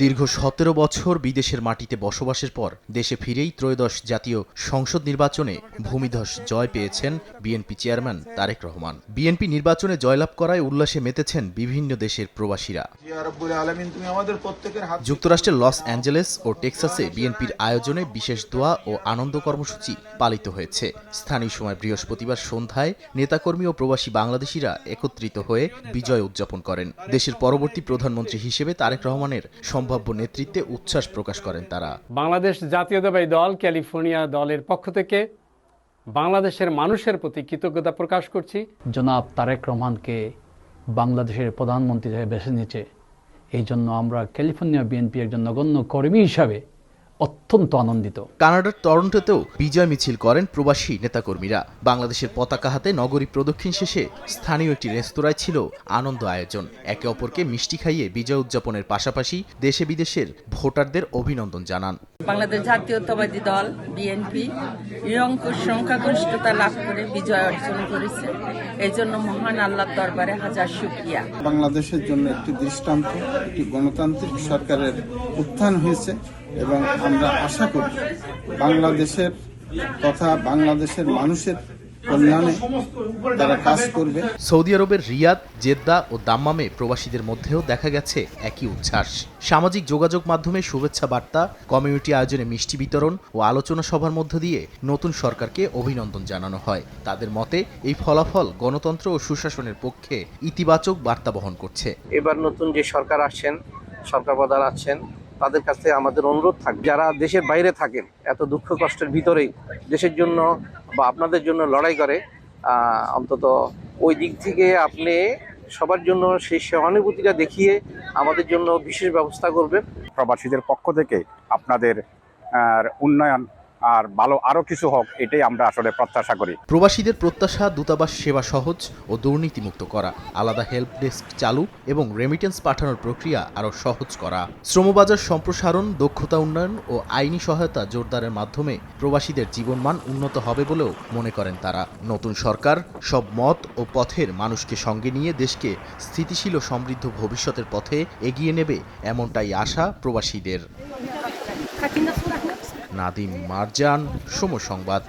দীর্ঘ ১৭ বছর বিদেশের মাটিতে বসবাসের পর দেশে ফিরেই ত্রয়োদশ জাতীয় সংসদ নির্বাচনে ভূমিধস জয় পেয়েছেন বিএনপি চেয়ারম্যান তারেক রহমান। বিএনপি নির্বাচনে জয়লাভ করায় উল্লাসে মেতেছেন বিভিন্ন দেশের প্রবাসীরা। যুক্তরাষ্ট্রের লস অ্যাঞ্জেলেস ও টেক্সাসে বিএনপির আয়োজনে বিশেষ দোয়া ও আনন্দ কর্মসূচি পালিত হয়েছে। স্থানীয় সময় বৃহস্পতিবার সন্ধ্যায় নেতাকর্মী ও প্রবাসী বাংলাদেশিরা একত্রিত হয়ে বিজয় উদযাপন করেন। দেশের পরবর্তী প্রধানমন্ত্রী হিসেবে তারেক রহমানের সম্ভাব্য নেতৃত্বে উচ্ছ্বাস প্রকাশ করেন তারা। বাংলাদেশ জাতীয়তাবাদী দল ক্যালিফোর্নিয়া দলের পক্ষ থেকে বাংলাদেশের মানুষের প্রতি কৃতজ্ঞতা প্রকাশ করছি। জনাব তারেক রহমানকে বাংলাদেশের প্রধানমন্ত্রী হিসেবে বেছে নিয়েছে, এই জন্য আমরা ক্যালিফোর্নিয়া বিএনপি একজন নগণ্য কর্মী হিসাবে অত্যন্ত আনন্দিত। কানাডার টরন্টোতেও বিজয় মিছিল করেন প্রবাসী নেতাকর্মীরা। বাংলাদেশের পতাকা হাতে নগরী প্রদক্ষিণ শেষে স্থানীয় একটি রেস্তোরাঁয় ছিল আনন্দ আয়োজন। একে অপরকে মিষ্টি খাইয়ে বিজয় উদযাপনের পাশাপাশি দেশে বিদেশের ভোটারদের অভিনন্দন জানান। বাংলাদেশ জাতীয়তাবাদী দল বিএনপি নিরঙ্কুশ সংখ্যাগরিষ্ঠতা লাভ করে বিজয় অর্জন করেছে। এই জন্য মহান আল্লাহর দরবারে হাজার শুকরিয়া। বাংলাদেশের জন্য একটি দৃষ্টান্ত, একটি গণতান্ত্রিক সরকারের উত্থান হয়েছে এবং আমরা আশা করি বাংলাদেশের তথা বাংলাদেশের মানুষের কল্যাণে তারা কাজ করবে। সৌদি আরবের রিয়াদ, জেদ্দা ও দাম্মামে প্রবাসীদের মধ্যেও দেখা গেছে একই উচ্ছ্বাস। সামাজিক যোগাযোগ মাধ্যমে শুভেচ্ছা বার্তা, কমিউনিটি আয়োজনে মিষ্টি বিতরণ ও আলোচনা সভার মধ্য দিয়ে নতুন সরকারকে অভিনন্দন জানানো হয়। তাদের মতে এই ফলাফল গণতন্ত্র ও সুশাসনের পক্ষে ইতিবাচক বার্তা বহন করছে। এবার নতুন যে সরকার আসছেন, সরকার প্রধান আছেন, তাদের কাছে আমাদের অনুরোধ থাকবে, যারা দেশের বাইরে থাকেন, এত দুঃখ কষ্টের ভিতরেই দেশের জন্য বা আপনাদের জন্য লড়াই করে, অন্তত ওই দিক থেকে আপনি সবার জন্য সেই সহানুভূতিটা দেখিয়ে আমাদের জন্য বিশেষ ব্যবস্থা করবেন। প্রবাসীদের পক্ষ থেকে আপনাদের উন্নয়ন আর ভালো আরো কিছু হোক, এটাই আমরা আসলে প্রত্যাশা করি। প্রবাসীদের প্রত্যাশা দূতাবাস সেবা সহজ ও দুর্নীতিমুক্ত করা, আলাদা হেল্প ডেস্ক চালু এবং রেমিটেন্স পাঠানোর প্রক্রিয়া আরও সহজ করা, শ্রমবাজার সম্প্রসারণ, দক্ষতা উন্নয়ন ও আইনি সহায়তা জোরদারের মাধ্যমে প্রবাসীদের জীবনমান উন্নত হবে বলেও মনে করেন তারা। নতুন সরকার সব মত ও পথের মানুষকে সঙ্গে নিয়ে দেশকে স্থিতিশীল ও সমৃদ্ধ ভবিষ্যতের পথে এগিয়ে নেবে, এমনটাই আশা প্রবাসীদের। নাদিম মারজান, সময় সংবাদ।